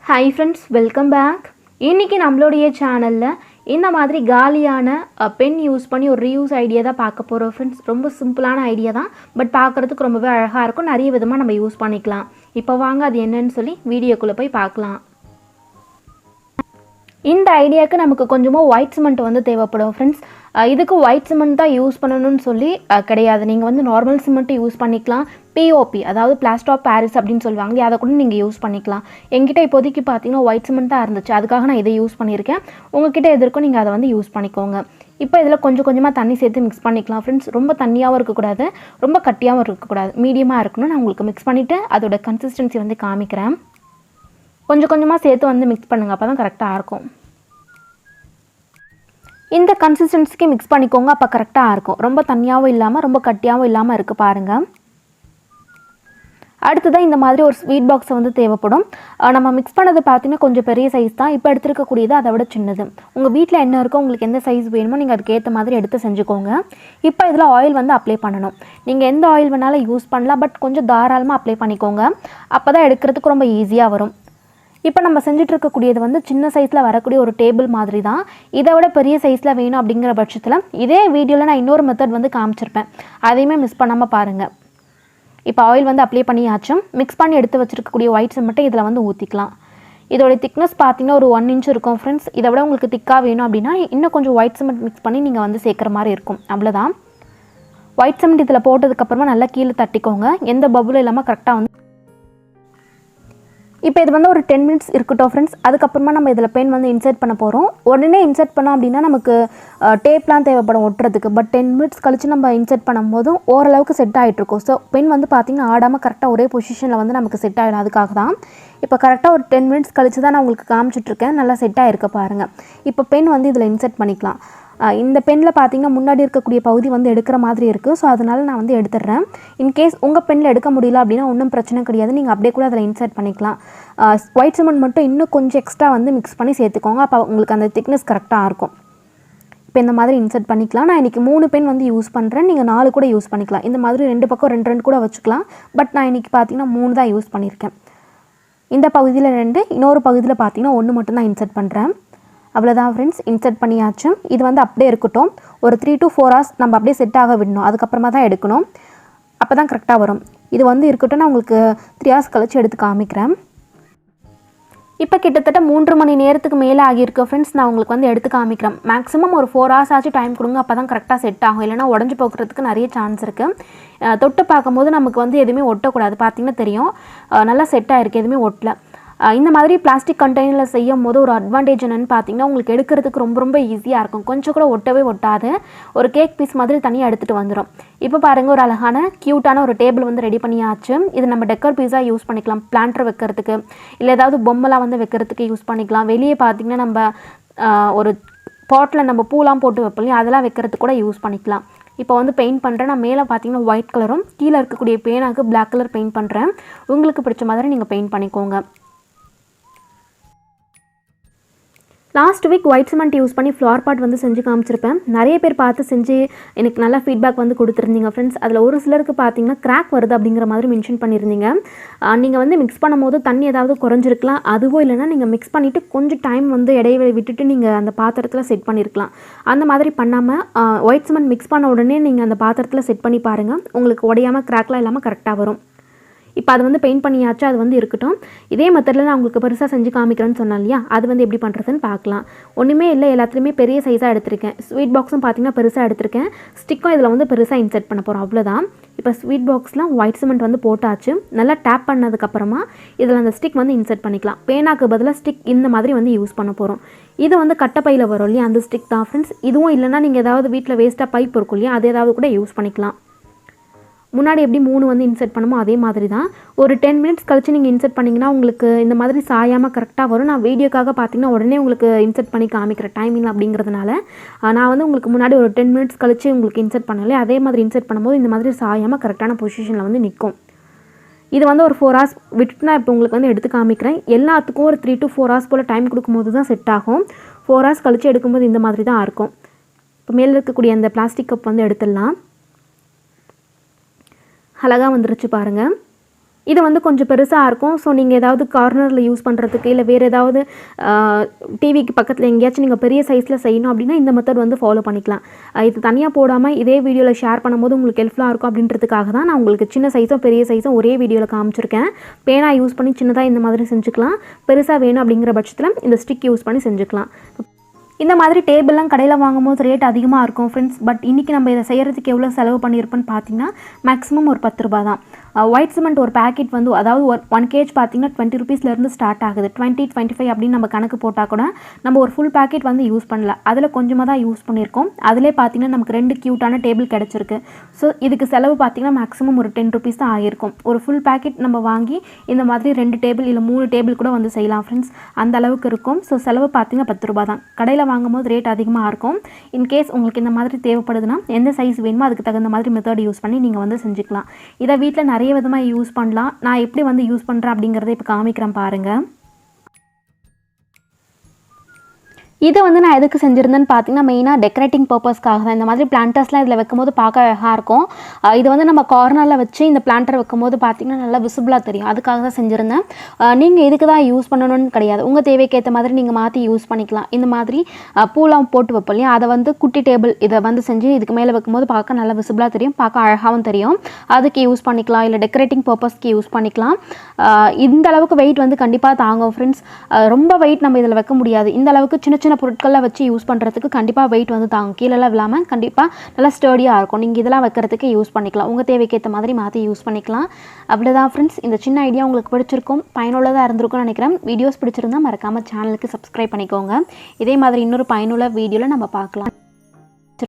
Hi friends, welcome back. இன்னைக்கு நம்மளுடைய சேனல்ல இந்த மாதிரி காலியான பென் யூஸ் பண்ணி ஒரு ரீயூஸ் ஐடியா தான் பார்க்க போறோம் फ्रेंड्स. ரொம்ப சிம்பிளான ஐடியா தான், பட் பார்க்கிறதுக்கு ரொம்பவே அழகா இருக்கும். நிறைய விதமா நம்ம யூஸ் பண்ணிக்கலாம். இப்போ வாங்க அது என்னன்னு சொல்லி வீடியோக்குள்ள போய் பார்க்கலாம். இந்த ஐடியாக்கு நமக்கு கொஞ்சமா ஒயிட் சிமெண்ட் வந்து தேவைப்படும் फ्रेंड्स. இதுக்கு ஒயிட் சிமெண்ட் தான் யூஸ் பண்ணணும்னு சொல்லி கிடையாது. நீங்க வந்து நார்மல் சிமெண்ட் யூஸ் பண்ணிக்கலாம். பிஓபி அதாவது பிளாஸ்டர் ஆஃப் பாரிஸ் அப்படின்னு சொல்லுவாங்க, அதை கூட நீங்கள் யூஸ் பண்ணிக்கலாம். என்கிட்ட இப்போதைக்கு பார்த்தீங்கன்னா ஒயிட் சிமெண்ட் தான் இருந்துச்சு, அதுக்காக நான் இதை யூஸ் பண்ணியிருக்கேன். உங்ககிட்ட எதற்கும் நீங்கள் அதை வந்து யூஸ் பண்ணிக்கோங்க. இப்போ இதில் கொஞ்சம் கொஞ்சமாக தண்ணி சேர்த்து மிக்ஸ் பண்ணிக்கலாம் ஃப்ரெண்ட்ஸ். ரொம்ப தண்ணியாகவும் இருக்கக்கூடாது, ரொம்ப கட்டியாகவும் இருக்கக்கூடாது, மீடியமாக இருக்கணும். நான் உங்களுக்கு மிக்ஸ் பண்ணிவிட்டு அதோட கன்சிஸ்டன்சி வந்து காமிக்கிறேன். கொஞ்சம் கொஞ்சமாக சேர்த்து வந்து மிக்ஸ் பண்ணுங்கள், அப்போ தான் கரெக்டாக இருக்கும். இந்த கன்சிஸ்டன்சிக்கு மிக்ஸ் பண்ணிக்கோங்க, அப்போ கரெக்டாக இருக்கும். ரொம்ப தண்ணியாகவும் இல்லாமல் ரொம்ப கட்டியாகவும் இல்லாமல் இருக்குது பாருங்கள். அடுத்ததான் இந்த மாதிரி ஒரு ஸ்வீட் பாக்ஸை வந்து தேவைப்படும். நம்ம மிக்ஸ் பண்ணது பார்த்தீங்கன்னா கொஞ்சம் பெரிய சைஸ் தான். இப்போ எடுத்துருக்கக்கூடியது அதை விட சின்னது. உங்கள் வீட்டில் என்ன இருக்கோ, உங்களுக்கு எந்த சைஸ் வேணுமோ நீங்கள் அதுக்கேற்ற மாதிரி எடுத்து செஞ்சுக்கோங்க. இப்போ இதில் ஆயில் வந்து அப்ளை பண்ணணும். நீங்கள் எந்த ஆயில் வேணாலும் யூஸ் பண்ணலாம், பட் கொஞ்சம் தாராளமாக அப்ளை பண்ணிக்கோங்க. அப்போ தான் எடுக்கிறதுக்கு ரொம்ப ஈஸியாக வரும். இப்போ நம்ம செஞ்சுட்டு இருக்கக்கூடியது வந்து சின்ன சைஸில் வரக்கூடிய ஒரு டேபிள் மாதிரி தான். இதை விட பெரிய சைஸில் வேணும் அப்படிங்கிற பட்சத்தில் இதே வீடியோவில் நான் இன்னொரு மெத்தட் வந்து காமிச்சிருப்பேன், அதையுமே மிஸ் பண்ணாமல் பாருங்கள். இப்போ ஆயில் வந்து அப்ளை பண்ணியாச்சும். மிக்ஸ் பண்ணி எடுத்து வச்சுருக்கக்கூடிய ஒயிட் சிமெண்ட்டை இதில் வந்து ஊற்றிக்கலாம். இதோட திக்னஸ் பார்த்தீங்கன்னா ஒரு 1 inch இருக்கும் ஃப்ரெண்ட்ஸ். இதை விட உங்களுக்கு திக்காக வேணும் அப்படின்னா இன்னும் கொஞ்சம் ஒயிட் சிமெண்ட் மிக்ஸ் பண்ணி நீங்கள் வந்து சேர்க்குற மாதிரி இருக்கும். அவ்வளோதான். ஒயிட் சிமெண்ட் இதில் போட்டதுக்கப்புறமா நல்லா கீழே தட்டிக்கோங்க, எந்த பபுளும் இல்லாமல் கரெக்டாக வந்து. இப்போ இது வந்து ஒரு 10 minutes இருக்கட்டும் ஃப்ரெண்ட்ஸ். அதுக்கப்புறமா நம்ம இதில் பென் வந்து இன்சர்ட் பண்ண போகிறோம். உடனே இன்சர்ட் பண்ணோம் அப்படின்னா நமக்கு டேப்லாம் தேவைப்படும் ஒட்டுறதுக்கு. பட் 10 minutes கழித்து நம்ம இன்சர்ட் பண்ணும்போதும் ஓரளவுக்கு செட் ஆகிட்ருக்கும். ஸோ பென் வந்து பார்த்திங்கன்னா ஆடாமல் கரெக்டாக ஒரே பொசிஷனில் வந்து நமக்கு செட் ஆகிடும். அதுக்காக தான் இப்போ கரெக்டாக ஒரு 10 minutes கழித்து தான் நான் உங்களுக்கு காமிச்சிட்ருக்கேன். நல்லா செட் ஆகிருக்க பாருங்கள். இப்போ பென் வந்து இதில் இன்சர்ட் பண்ணிக்கலாம். இந்த பெனில் பார்த்தீங்கன்னா முன்னாடி இருக்கக்கூடிய பகுதி வந்து எடுக்கிற மாதிரி இருக்குது. ஸோ அதனால் நான் வந்து எடுத்துடுறேன். இன்கேஸ் உங்கள் பெனில் எடுக்க முடியல அப்படின்னா ஒன்றும் பிரச்சனை கிடையாது, நீங்கள் அப்படியே கூட அதில் இன்சர்ட் பண்ணிக்கலாம். ஒயிட் சிமெண்ட் மட்டும் இன்னும் கொஞ்சம் எக்ஸ்ட்ரா வந்து மிக்ஸ் பண்ணி சேர்த்துக்கோங்க, அப்போ உங்களுக்கு அந்த திக்னஸ் கரெக்டாக இருக்கும். இப்போ இந்த மாதிரி இன்சர்ட் பண்ணிக்கலாம். நான் இன்றைக்கி 3 பென் வந்து யூஸ் பண்ணுறேன், நீங்கள் 4 கூட யூஸ் பண்ணிக்கலாம். இந்த மாதிரி 2 பக்கம் 2 கூட வச்சுக்கலாம். பட் நான் இன்றைக்கி பார்த்தீங்கன்னா 3 தான் யூஸ் பண்ணியிருக்கேன். இந்த பகுதியில் 2, இன்னொரு பகுதியில் பார்த்தீங்கன்னா 1 மட்டும் தான் இன்சர்ட் பண்ணுறேன். அவ்வளோதான் ஃப்ரெண்ட்ஸ், இன்சர்ட் பண்ணியாச்சும். இது வந்து அப்படியே இருக்கட்டும். ஒரு 3 to 4 hours நம்ம அப்படியே செட் ஆக விடணும். அதுக்கப்புறமா தான் எடுக்கணும், அப்போ தான் கரெக்டாக வரும். இது வந்து இருக்கட்டும், நான் உங்களுக்கு 3 hours கழிச்சு எடுத்து காமிக்கிறேன். இப்போ கிட்டத்தட்ட 3 மணி நேரத்துக்கு மேலே ஆகியிருக்கு ஃப்ரெண்ட்ஸ். நான் உங்களுக்கு வந்து எடுத்து காமிக்கிறேன். மேக்ஸிமம் ஒரு 4 hours ஆச்சு டைம் கொடுங்க, அப்போ தான் கரெக்டாக செட் ஆகும். இல்லைனா உடஞ்சி போக்குறதுக்கு நிறைய சான்ஸ் இருக்குது. தொட்டு பார்க்கும்போது நமக்கு வந்து எதுவுமே ஒட்டக்கூடாது. பார்த்திங்கன்னா தெரியும் நல்லா செட் ஆகிருக்கு, எதுவுமே ஒட்டலை. இந்த மாதிரி பிளாஸ்டிக் கண்டெய்னரில் செய்யும் போது ஒரு அட்வான்டேஜ் என்னென்னு பார்த்தீங்கன்னா உங்களுக்கு எடுக்கிறதுக்கு ரொம்ப ரொம்ப ஈஸியாக இருக்கும். கொஞ்சம் கூட ஒட்டவே ஒட்டாது. ஒரு கேக் பீஸ் மாதிரி தனியாக எடுத்துகிட்டு வந்துடும். இப்போ பாருங்கள், ஒரு அழகான க்யூட்டான ஒரு டேபிள் வந்து ரெடி பண்ணியாச்சு. இது நம்ம டெக்கர் பீஸாக யூஸ் பண்ணிக்கலாம். பிளான்டர் வைக்கிறதுக்கு, இல்லை ஏதாவது பொம்மைலாம் வந்து வைக்கிறதுக்கு யூஸ் பண்ணிக்கலாம். வெளியே பார்த்திங்கன்னா நம்ம ஒரு பாட்டில் நம்ம பூலாம் போட்டு வைப்போம், அதெல்லாம் வைக்கிறதுக்கு கூட யூஸ் பண்ணிக்கலாம். இப்போ வந்து பெயிண்ட் பண்ணுறேன். நான் மேலே பார்த்தீங்கன்னா ஒயிட் கலரும் கீழே இருக்கக்கூடிய பேனாக்கு பிளாக் கலர் பெயிண்ட் பண்ணுறேன். உங்களுக்கு பிடிச்ச மாதிரி நீங்கள் பெயிண்ட் பண்ணிக்கோங்க. Last week white cement use பண்ணி ஃப்ளார் பாட் வந்து செஞ்சு காமிச்சிருப்பேன். நிறைய பேர் பார்த்து செஞ்சு எனக்கு நல்லா ஃபீட்பேக் வந்து கொடுத்துருந்தீங்க ஃப்ரெண்ட்ஸ். அதில் ஒரு சிலருக்கு பார்த்தீங்கன்னா கிராக் வருது அப்படிங்கிற மாதிரி மென்ஷன் பண்ணியிருந்தீங்க. நீங்கள் வந்து மிக்ஸ் பண்ணும்போது தண்ணி ஏதாவது குறைஞ்சிருக்கலாம். அதுவோ இல்லைனா நீங்கள் மிக்ஸ் பண்ணிவிட்டு கொஞ்சம் டைம் வந்து இடைவெளி விட்டுட்டு நீங்கள் அந்த பாத்திரத்தில் செட் பண்ணியிருக்கலாம். அந்த மாதிரி பண்ணாமல் ஒயிட் சிமெண்ட் மிக்ஸ் பண்ண உடனே நீங்கள் அந்த பாத்திரத்தில் செட் பண்ணி பாருங்கள். உங்களுக்கு உடையாமல் கிராக்லாம் இல்லாமல் கரெக்டாக வரும். இப்போ அது வந்து பெயிண்ட் பண்ணியாச்சு, அது வந்து இருக்கட்டும். இதே மெத்தடில் நான் உங்களுக்கு பெருசாக செஞ்சு காமிக்கிறேன்னு சொன்னேன் இல்லையா, அது வந்து எப்படி பண்ணுறதுன்னு பார்க்கலாம். ஒன்றுமே இல்லை, எல்லாத்துலேயுமே பெரிய சைஸாக எடுத்திருக்கேன். ஸ்வீட் பாக்ஸும் பார்த்தீங்கன்னா பெருசாக எடுத்திருக்கேன். ஸ்டிக்கும் இதில் வந்து பெருசாக இன்சர்ட் பண்ண போகிறோம், அவ்வளோதான். இப்போ ஸ்வீட் பாக்ஸில் ஒயிட் சிமெண்ட் வந்து போட்டாச்சு. நல்லா டேப் பண்ணதுக்கப்புறமா இதில் அந்த ஸ்டிக் வந்து இன்சர்ட் பண்ணிக்கலாம். பேனாக்கு பதிலாக ஸ்டிக் இந்த மாதிரி வந்து யூஸ் பண்ண போகிறோம். இது வந்து கட்டப்பையில் வரும் இல்லையா, அந்த ஸ்டிக் தான் ஃப்ரெண்ட்ஸ். இதுவும் இல்லைனா நீங்கள் ஏதாவது வீட்டில் வேஸ்ட்டாக பைப் இருக்கும் இல்லையா, அது ஏதாவது கூட யூஸ் பண்ணிக்கலாம். முன்னாடி எப்படி 3 வந்து இன்சர்ட் பண்ணுமோ அதே மாதிரி தான். ஒரு 10 minutes கழிச்சு நீங்கள் இன்சர்ட் பண்ணிங்கன்னா உங்களுக்கு இந்த மாதிரி சாயாமல் கரெக்டாக வரும். நான் வீடியோக்காக பார்த்தீங்கன்னா உடனே உங்களுக்கு இன்சர்ட் பண்ணி காமிக்கிற டைமிங் அப்படிங்கிறதுனால நான் வந்து உங்களுக்கு முன்னாடி ஒரு 10 minutes கழிச்சு உங்களுக்கு இன்சர்ட் பண்ணல, அதே மாதிரி இன்சர்ட் பண்ணும்போது இந்த மாதிரி சாயாமல் கரெக்டான பொசிஷனில் வந்து நிற்கும். இது வந்து ஒரு 4 hours விட்டுட்டு நான் இப்போ உங்களுக்கு வந்து எடுத்து காமிக்கிறேன். எல்லாத்துக்கும் ஒரு 3 to 4 hours போல் டைம் கொடுக்கும்போது தான் செட் ஆகும். 4 hours கழிச்சு எடுக்கும்போது இந்த மாதிரி தான் இருக்கும். இப்போ மேலே இருக்கக்கூடிய அந்த பிளாஸ்டிக் கப் வந்து எடுத்துடலாம். அழகாக வந்துருச்சு பாருங்கள். இது வந்து கொஞ்சம் பெருசாக இருக்கும். ஸோ நீங்கள் ஏதாவது கார்னரில் யூஸ் பண்ணுறதுக்கு இல்லை வேறு ஏதாவது டிவிக்கு பக்கத்தில் எங்கேயாச்சும் நீங்கள் பெரிய சைஸில் செய்யணும் அப்படின்னா இந்த மெத்தட் வந்து ஃபாலோ பண்ணிக்கலாம். இது தனியாக போடாமல் இதே வீடியோவில் ஷேர் பண்ணும்போது உங்களுக்கு ஹெல்ப்ஃபுல்லாக இருக்கும் அப்படின்றதுக்காக தான் நான் உங்களுக்கு சின்ன சைஸும் பெரிய சைஸும் ஒரே வீடியோவில் காமிச்சிருக்கேன். பேனா யூஸ் பண்ணி சின்னதாக இந்த மாதிரி செஞ்சுக்கலாம். பெருசாக வேணும் அப்படிங்கிற பட்சத்தில் இந்த ஸ்டிக் யூஸ் பண்ணி செஞ்சுக்கலாம். இந்த மாதிரி டேபிள்லாம் கடையில் வாங்கும்போது ரேட் அதிகமாக இருக்கும் ஃப்ரெண்ட்ஸ். பட் இன்றைக்கி நம்ம இதை செய்கிறதுக்கு எவ்வளோ செலவு பண்ணியிருப்போன்னு பார்த்தீங்கன்னா மேக்ஸிமம் ஒரு 10 ரூபா தான். ஒயிட் சிமெண்ட் ஒரு பேக்கெட் வந்து அதாவது 1 kg பார்த்தீங்கன்னா 20 ருபீஸ்லேருந்து ஸ்டார்ட் ஆகுது. 20, 25 அப்படின்னு நம்ம கணக்கு போட்டால் கூட நம்ம ஒரு ஃபுல் பேக்கெட் வந்து யூஸ் பண்ணல. அதில் கொஞ்சமாக தான் யூஸ் பண்ணியிருக்கோம். அதிலே பார்த்தீங்கன்னா நமக்கு 2 க்யூட்டான டேபிள் கிடச்சிருக்கு. ஸோ இதுக்கு செலவு பார்த்தீங்கன்னா மேக்ஸிமம் ஒரு 10 ருபீஸ் தான் ஆகியிருக்கும். ஒரு ஃபுல் பேக்கெட் நம்ம வாங்கி இந்த மாதிரி 2 டேபிள் இல்லை 3 டேபிள் கூட வந்து செய்யலாம் ஃப்ரெண்ட்ஸ். அந்த அளவுக்கு இருக்கும். ஸோ செலவு பார்த்தீங்கன்னா 10 ரூபா தான். கடையில் வாங்கும்போது ரேட் அதிகமாக இருக்கும். இன்கேஸ் உங்களுக்கு இந்த மாதிரி தேவைப்படுதுன்னா எந்த சைஸ் வேணுமோ அதுக்கு தகுந்த மாதிரி மெத்தட் யூஸ் பண்ணி நீங்கள் வந்து செஞ்சுக்கலாம். இதை வீட்டில் நிறைய விதமாக யூஸ் பண்ணலாம். நான் எப்படி வந்து யூஸ் பண்ணுறேன் அப்படிங்கிறத இப்போ காமிக்கிறேன் பாருங்கள். இதை வந்து நான் எதுக்கு செஞ்சுருந்தேன்னு பார்த்தீங்கன்னா மெயினாக டெக்கரேட்டிங் பர்பஸ்க்காக தான். இந்த மாதிரி பிளான்டர்ஸ்லாம் இதில் வைக்கும்போது பார்க்க அழகாக இருக்கும். இது வந்து நம்ம கார்னரில் வச்சு இந்த பிளான்டர் வைக்கும்போது பார்த்திங்கன்னா நல்லா விசிபிளாக தெரியும். அதுக்காக தான் செஞ்சுருந்தேன். நீங்கள் இதுக்கு தான் யூஸ் பண்ணணும்னு கிடையாது. உங்கள் தேவைக்கு ஏற்ற மாதிரி நீங்கள் மாற்றி யூஸ் பண்ணிக்கலாம். இந்த மாதிரி பூலாம் போட்டு வைப்போம் இல்லையா, அதை வந்து குட்டி டேபிள் இதை வந்து செஞ்சு இதுக்கு மேலே வைக்கும்போது பார்க்க நல்லா விசிபிளாக தெரியும், பார்க்க அழகாகவும் தெரியும். அதுக்கு யூஸ் பண்ணிக்கலாம். இல்லை டெக்கரேட்டிங் பர்பஸ்க்கு யூஸ் பண்ணிக்கலாம். இந்த அளவுக்கு வெயிட் வந்து கண்டிப்பாக தாங்கும் ஃப்ரெண்ட்ஸ். ரொம்ப வெயிட் நம்ம இதில் வைக்க முடியாது. இந்த அளவுக்கு சின்ன சின்ன பொருட்கள்லாம் வச்சு யூஸ் பண்ணுறதுக்கு கண்டிப்பாக வெயிட் வந்து தாங்கும். கீழெல்லாம் இல்லாமல் கண்டிப்பாக நல்லா ஸ்டர்டியாக இருக்கும். நீங்கள் இதெல்லாம் வைக்கிறதுக்கு யூஸ் பண்ணிக்கலாம். உங்கள் தேவைக்கு ஏற்ற மாதிரி மாற்றி யூஸ் பண்ணிக்கலாம். அவ்வளோதான் ஃப்ரெண்ட்ஸ். இந்த சின்ன ஐடியா உங்களுக்கு பிடிச்சிருக்கும், பயனுள்ளதாக இருந்திருக்கும்னு நினைக்கிறேன். வீடியோஸ் பிடிச்சிருந்தால் மறக்காமல் சேனலுக்கு சப்ஸ்கிரைப் பண்ணிக்கோங்க. இதே மாதிரி இன்னொரு பயனுள்ள வீடியோவில் நம்ம பார்க்கலாம்.